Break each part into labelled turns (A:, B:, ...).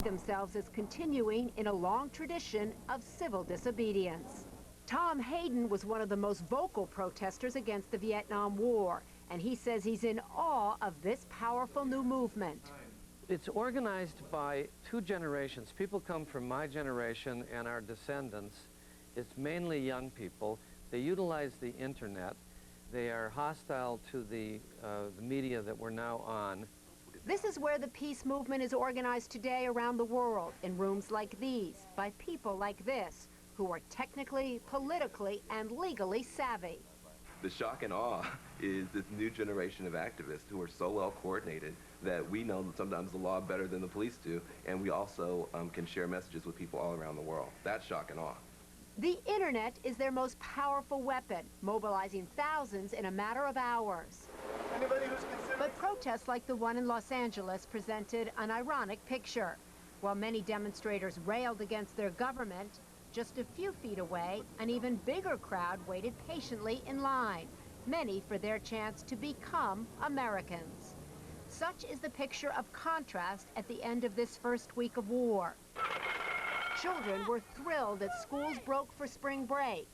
A: themselves as continuing in a long tradition of civil disobedience. Tom Hayden was one of the most vocal protesters against the Vietnam War, and he says he's in awe of this powerful new movement.
B: It's organized by two generations. People come from my generation and our descendants. It's mainly young people. They utilize the internet. They are hostile to the media that we're now on.
A: This is where the peace movement is organized today around the world, in rooms like these, by people like this, who are technically, politically, and legally savvy.
C: The shock and awe is this new generation of activists who are so well coordinated that we know sometimes the law better than the police do, and we also can share messages with people all around the world. That's shock and awe.
A: The internet is their most powerful weapon, mobilizing thousands in a matter of hours. But protests like the one in Los Angeles presented an ironic picture. While many demonstrators railed against their government, just a few feet away, an even bigger crowd waited patiently in line, many for their chance to become Americans. Such is the picture of contrast at the end of this first week of war. Children were thrilled that schools broke for spring break.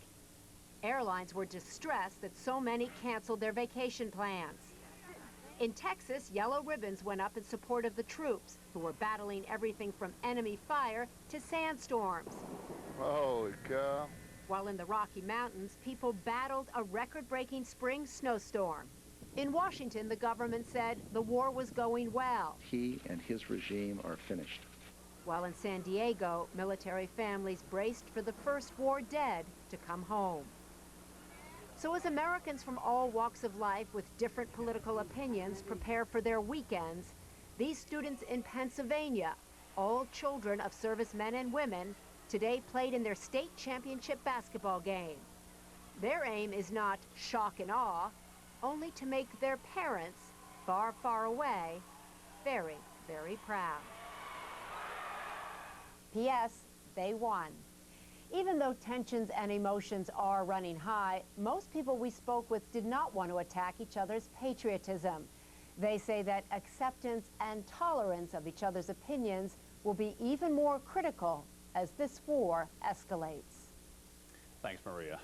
A: Airlines were distressed that so many canceled their vacation plans. In Texas, yellow ribbons went up in support of the troops, who were battling everything from enemy fire to sandstorms.
D: Holy cow.
A: While in the Rocky Mountains, people battled a record-breaking spring snowstorm. In Washington, the government said the war was going well.
E: He and his regime are finished.
A: While in San Diego, military families braced for the first war dead to come home. So as Americans from all walks of life with different political opinions prepare for their weekends, these students in Pennsylvania, all children of servicemen and women, today played in their state championship basketball game. Their aim is not shock and awe, only to make their parents, far, far away, very, very proud. P.S. They won. Even though tensions and emotions are running high, most people we spoke with did not want to attack each other's patriotism. They say that acceptance and tolerance of each other's opinions will be even more critical as this war escalates.
F: Thanks, Maria.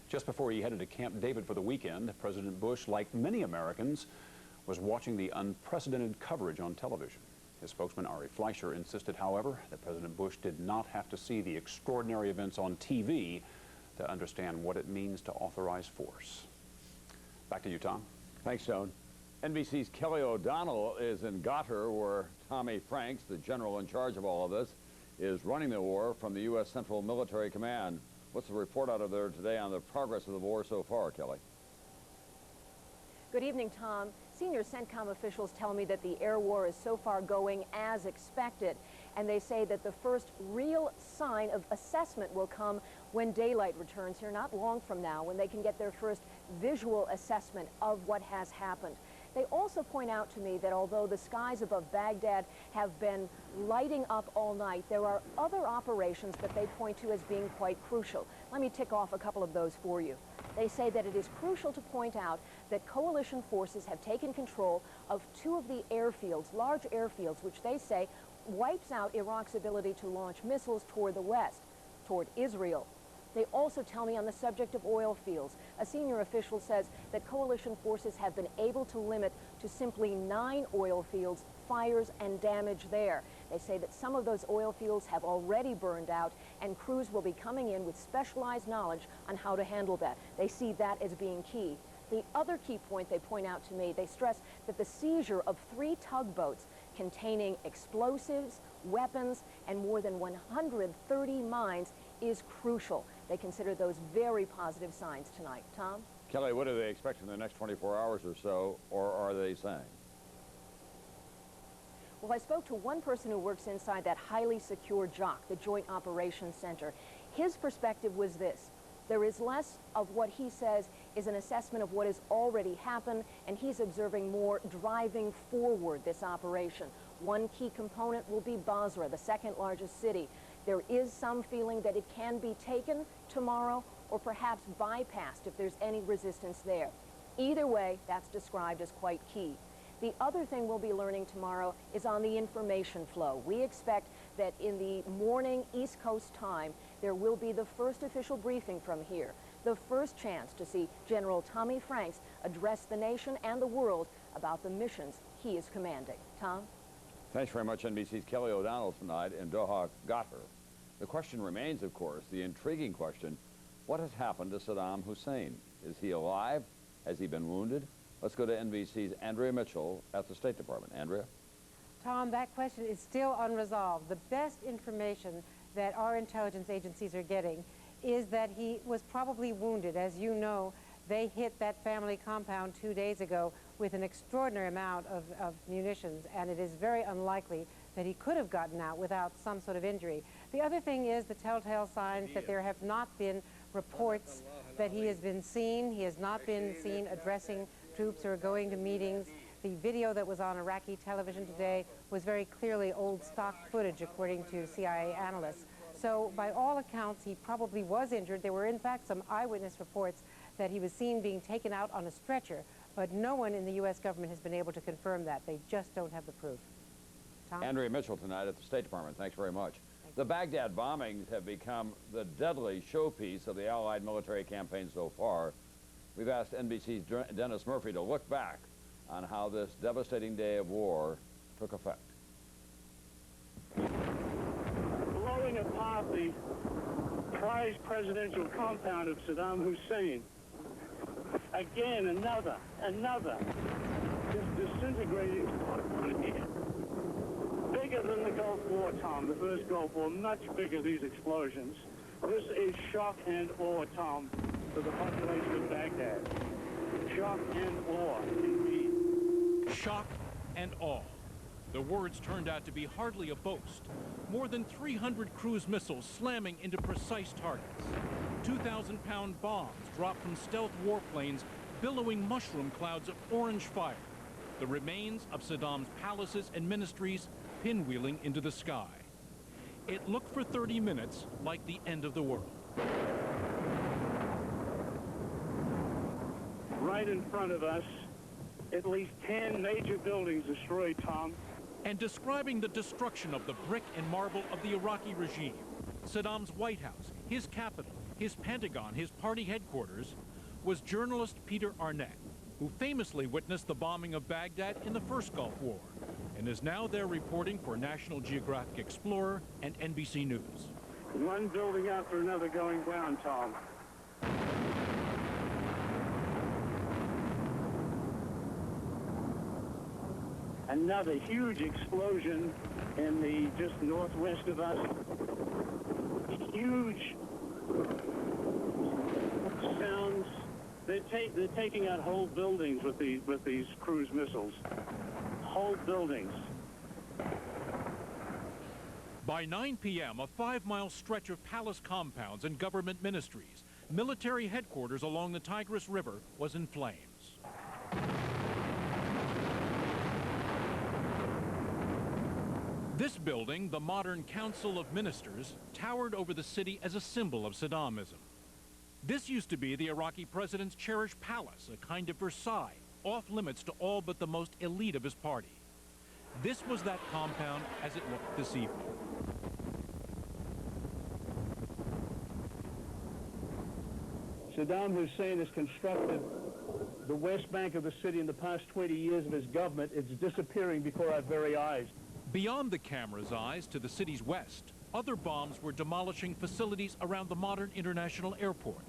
F: Just before he headed to Camp David for the weekend, President Bush, like many Americans, was watching the unprecedented coverage on television. His spokesman, Ari Fleischer, insisted, however, that President Bush did not have to see the extraordinary events on TV to understand what it means to authorize force. Back to you, Tom.
G: Thanks, Joan. NBC's Kelly O'Donnell is in Qatar, where Tommy Franks, the general in charge of all of this, is running the war from the U.S. Central Military Command. What's the report out of there today on the progress of the war so far, Kelly?
H: Good evening, Tom. Senior CENTCOM officials tell me that the air war is so far going as expected, and they say that the first real sign of assessment will come when daylight returns here not long from now, when they can get their first visual assessment of what has happened. They also point out to me that although the skies above Baghdad have been lighting up all night, there are other operations that they point to as being quite crucial. Let me tick off a couple of those for you. They say that it is crucial to point out that coalition forces have taken control of two of the airfields, large airfields, which they say wipes out Iraq's ability to launch missiles toward the west, toward Israel. They also tell me on the subject of oil fields, a senior official says that coalition forces have been able to limit to simply 9 oil fields fires and damage there. They say that some of those oil fields have already burned out, and crews will be coming in with specialized knowledge on how to handle that. They see that as being key. The other key point they point out to me, they stress that the seizure of 3 tugboats containing explosives, weapons, and more than 130 mines is crucial. They consider those very positive signs tonight. Tom?
G: Kelly, what do they expect in the next 24 hours or so, or are they saying?
H: Well, I spoke to one person who works inside that highly secure JOC, the Joint Operations Center. His perspective was this. There is less of what he says is an assessment of what has already happened, and he's observing more driving forward this operation. One key component will be Basra, the second largest city. There is some feeling that it can be taken tomorrow or perhaps bypassed if there's any resistance there. Either way, that's described as quite key. The other thing we'll be learning tomorrow is on the information flow. We expect that in the morning East Coast time, there will be the first official briefing from here, the first chance to see General Tommy Franks address the nation and the world about the missions he is commanding. Tom?
G: Thanks very much, NBC's Kelly O'Donnell tonight in Doha, Qatar. The question remains, of course, the intriguing question, what has happened to Saddam Hussein? Is he alive? Has he been wounded? Let's go to NBC's Andrea Mitchell at the State Department. Andrea?
I: Tom, that question is still unresolved. The best information that our intelligence agencies are getting is that he was probably wounded. As you know, they hit that family compound 2 days ago with an extraordinary amount of munitions, and it is very unlikely that he could have gotten out without some sort of injury. The other thing is the telltale signs that there have not been reports that he has been seen. He has not been seen addressing troops or going to meetings. The video that was on Iraqi television today was very clearly old stock footage, according to CIA analysts. So by all accounts, he probably was injured. There were, in fact, some eyewitness reports that he was seen being taken out on a stretcher, but no one in the U.S. government has been able to confirm that. They just don't have the proof. Tom?
G: Andrea Mitchell tonight at the State Department. Thanks very much. The Baghdad bombings have become the deadly showpiece of the Allied military campaign so far. We've asked NBC's Dennis Murphy to look back on how this devastating day of war took effect.
J: Blowing apart the prized presidential compound of Saddam Hussein. Again, another, just disintegrating. Bigger than the Gulf War, Tom, the first Gulf War, much bigger, these explosions. This is shock and awe, Tom, for the population of Baghdad. Shock and awe, indeed.
K: Shock and awe. The words turned out to be hardly a boast. More than 300 cruise missiles slamming into precise targets. 2,000-pound bombs dropped from stealth warplanes, billowing mushroom clouds of orange fire. The remains of Saddam's palaces and ministries pinwheeling into the sky. It looked for 30 minutes like the end of the world.
J: Right in front of us, at least 10 major buildings destroyed, Tom.
K: And describing the destruction of the brick and marble of the Iraqi regime, Saddam's White House, his capital, his Pentagon, his party headquarters, was journalist Peter Arnett, who famously witnessed the bombing of Baghdad in the first Gulf War, and is now there reporting for National Geographic Explorer and NBC News.
J: One building after another going down, Tom. Another huge explosion in the just northwest of us. Huge sounds. They're taking out whole buildings with these cruise missiles. Whole buildings.
K: By 9 p.m., a 5-mile stretch of palace compounds and government ministries, military headquarters along the Tigris River, was in flames. This building, the modern Council of Ministers, towered over the city as a symbol of Saddamism. This used to be the Iraqi president's cherished palace, a kind of Versailles, off limits to all but the most elite of his party. This was that compound as it looked this evening.
J: Saddam Hussein has constructed the west bank of the city in the past 20 years of his government. It's disappearing before our very eyes.
K: Beyond the camera's eyes to the city's west, other bombs were demolishing facilities around the modern international airport.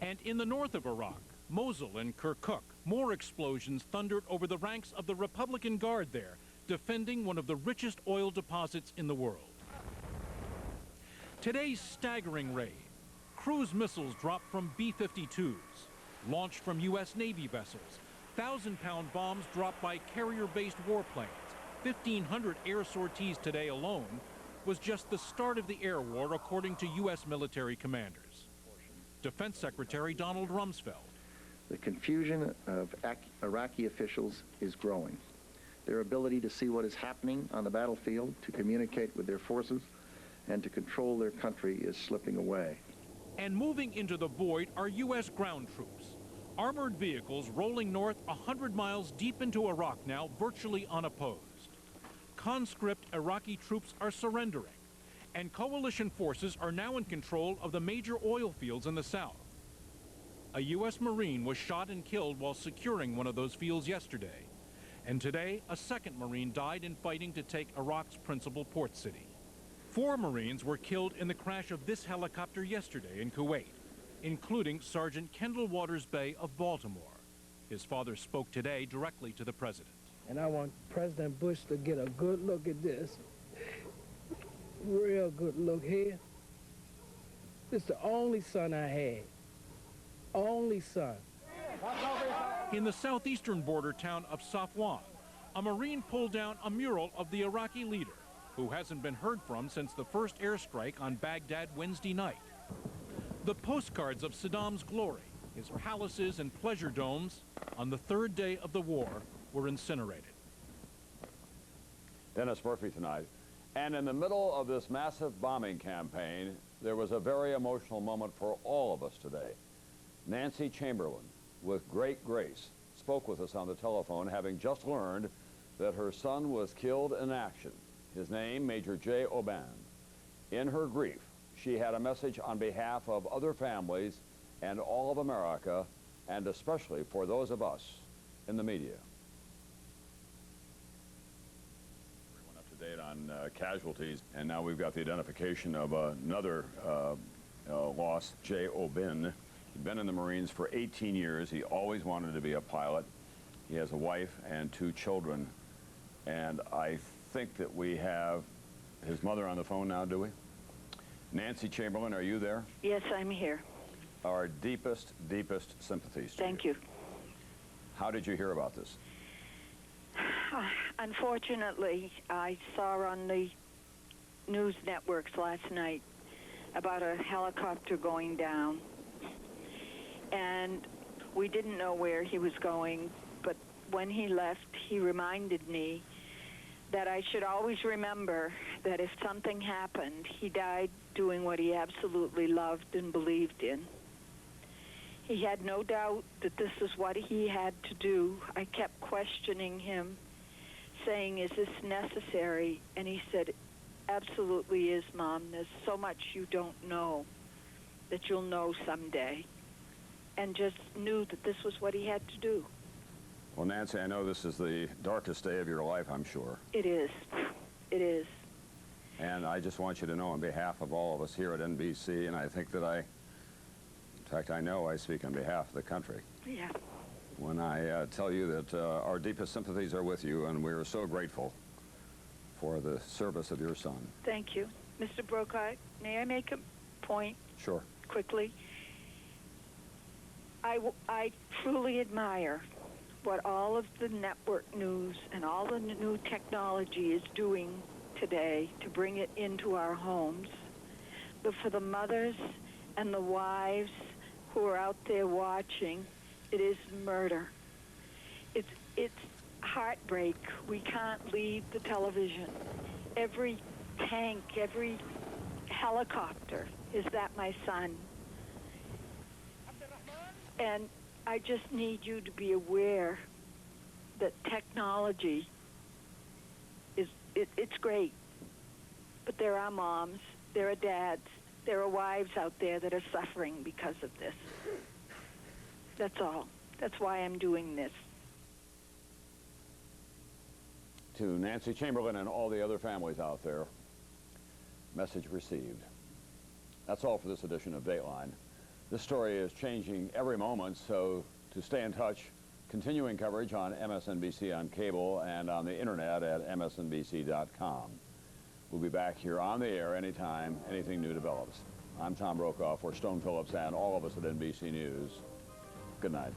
K: And in the north of Iraq, Mosul and Kirkuk, more explosions thundered over the ranks of the Republican Guard there, defending one of the richest oil deposits in the world. Today's staggering raid, cruise missiles dropped from B-52s, launched from U.S. Navy vessels, 1,000-pound bombs dropped by carrier-based warplanes, 1,500 air sorties today alone, was just the start of the air war, according to U.S. military commanders. Defense Secretary Donald Rumsfeld.
E: The confusion of Iraqi officials is growing. Their ability to see what is happening on the battlefield, to communicate with their forces, and to control their country is slipping away.
K: And moving into the void are U.S. ground troops, Armored vehicles rolling north 100 miles deep into Iraq now, virtually unopposed. Conscript Iraqi troops are surrendering, and coalition forces are now in control of the major oil fields in the south. A U.S. Marine was shot and killed while securing one of those fields yesterday. And today, a second Marine died in fighting to take Iraq's principal port city. 4 Marines were killed in the crash of this helicopter yesterday in Kuwait, including Sergeant Kendall Waters Bay of Baltimore. His father spoke today directly to the president.
L: And I want President Bush to get a good look at this. Real good look here. This is the only son I had. Only son.
K: In the southeastern border town of Safwan, a Marine pulled down a mural of the Iraqi leader, who hasn't been heard from since the first airstrike on Baghdad Wednesday night. The postcards of Saddam's glory, his palaces and pleasure domes, on the 3rd day of the war, were incinerated.
G: Dennis Murphy tonight. And in the middle of this massive bombing campaign, there was a very emotional moment for all of us today. Nancy Chamberlain, with great grace, spoke with us on the telephone, having just learned that her son was killed in action. His name, Major J. Oban. In her grief, she had a message on behalf of other families and all of America, and especially for those of us in the media. Everyone up to date on casualties, and now we've got the identification of another loss, J. Oban. He'd been in the Marines for 18 years. He always wanted to be a pilot. He has a wife and 2 children. And I think that we have his mother on the phone now, do we? Nancy Chamberlain, are you there?
M: Yes, I'm here.
G: Our deepest, deepest sympathies to
M: Thank you.
G: How did you hear about this?
M: Unfortunately, I saw on the news networks last night about a helicopter going down. And we didn't know where he was going, but when he left, he reminded me that I should always remember that if something happened, he died doing what he absolutely loved and believed in. He had no doubt that this is what he had to do. I kept questioning him, saying, is this necessary? And he said, absolutely is, Mom. There's so much you don't know that you'll know someday. And just knew that this was what he had to do.
G: Well, Nancy, I know this is the darkest day of your life, I'm sure.
M: It is. It is.
G: And I just want you to know on behalf of all of us here at NBC, and I think that in fact, I know I speak on behalf of the country.
M: Yeah.
G: When I tell you that our deepest sympathies are with you, and we are so grateful for the service of your son.
M: Thank you. Mr. Brokaw, may I make a point?
G: Sure.
M: Quickly. I truly admire what all of the network news and all the new technology is doing today to bring it into our homes. But for the mothers and the wives who are out there watching, it is murder. It's heartbreak. We can't leave the television. Every tank, every helicopter, is that my son? And I just need you to be aware that technology it's great. But there are moms, there are dads, there are wives out there that are suffering because of this. That's all. That's why I'm doing this.
G: To Nancy Chamberlain and all the other families out there, message received. That's all for this edition of Dateline. This story is changing every moment, so to stay in touch, continuing coverage on MSNBC on cable and on the internet at msnbc.com. We'll be back here on the air anytime anything new develops. I'm Tom Brokaw for Stone Phillips and all of us at NBC News. Good night.